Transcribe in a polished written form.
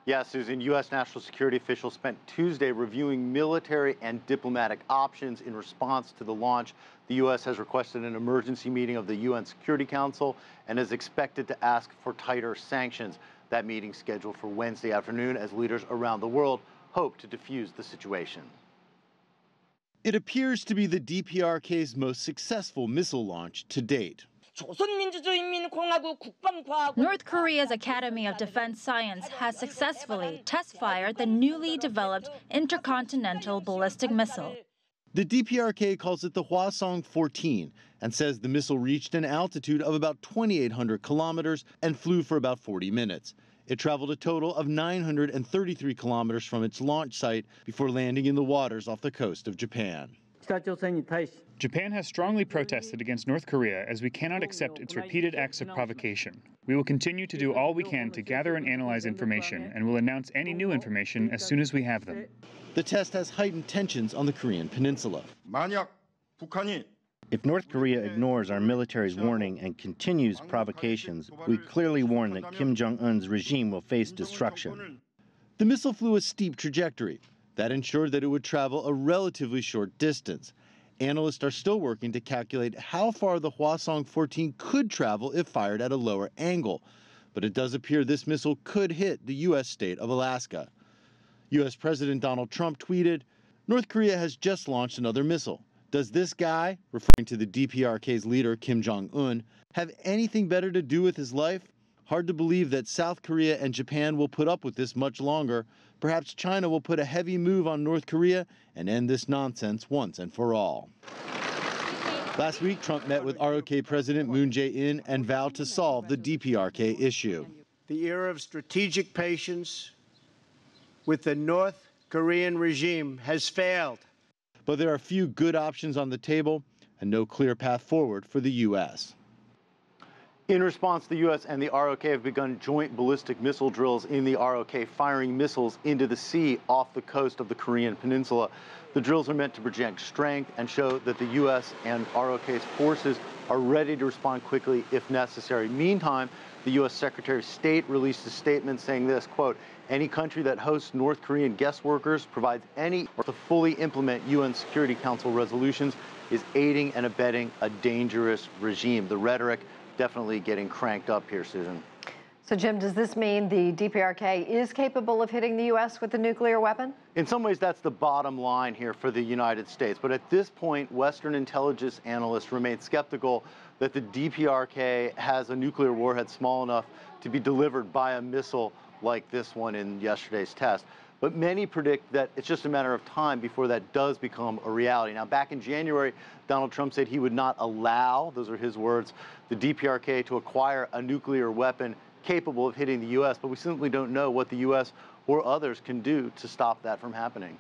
Yeah, Susan, U.S. national security officials spent Tuesday reviewing military and diplomatic options in response to the launch. The U.S. has requested an emergency meeting of the UN Security Council and is expected to ask for tighter sanctions. That meeting scheduled for Wednesday afternoon as leaders around the world hope to defuse the situation. It appears to be the DPRK's most successful missile launch to date. North Korea's Academy of Defense Science has successfully test-fired the newly developed intercontinental ballistic missile. The DPRK calls it the Hwasong-14 and says the missile reached an altitude of about 2,800 kilometers and flew for about 40 minutes. It traveled a total of 933 kilometers from its launch site before landing in the waters off the coast of Japan. Japan has strongly protested against North Korea as we cannot accept its repeated acts of provocation. We will continue to do all we can to gather and analyze information and will announce any new information as soon as we have them. The test has heightened tensions on the Korean peninsula. If North Korea ignores our military's warning and continues provocations, we clearly warn that Kim Jong-un's regime will face destruction. The missile flew a steep trajectory. That ensured that it would travel a relatively short distance. Analysts are still working to calculate how far the Hwasong-14 could travel if fired at a lower angle. But it does appear this missile could hit the U.S. state of Alaska. U.S. President Donald Trump tweeted, "North Korea has just launched another missile. Does this guy," referring to the DPRK's leader Kim Jong-un, "have anything better to do with his life?" Hard to believe that South Korea and Japan will put up with this much longer. Perhaps China will put a heavy move on North Korea and end this nonsense once and for all. Last week, Trump met with ROK President Moon Jae-in and vowed to solve the DPRK issue. The era of strategic patience with the North Korean regime has failed. But there are few good options on the table and no clear path forward for the U.S. In response, the U.S. and the ROK have begun joint ballistic missile drills in the ROK, firing missiles into the sea off the coast of the Korean peninsula. The drills are meant to project strength and show that the U.S. and ROK's forces are ready to respond quickly if necessary. Meantime, the U.S. Secretary of State released a statement saying this, quote, "Any country that hosts North Korean guest workers, provides any or to fully implement UN Security Council resolutions, is aiding and abetting a dangerous regime." The rhetoric definitely getting cranked up here, Susan. So, Jim, does this mean the DPRK is capable of hitting the U.S. with a nuclear weapon? In some ways, that's the bottom line here for the United States. But at this point, Western intelligence analysts remain skeptical that the DPRK has a nuclear warhead small enough to be delivered by a missile like this one in yesterday's test. But many predict that it's just a matter of time before that does become a reality. Now, back in January, Donald Trump said he would not allow, those are his words, the DPRK to acquire a nuclear weapon capable of hitting the U.S., but we simply don't know what the U.S. or others can do to stop that from happening.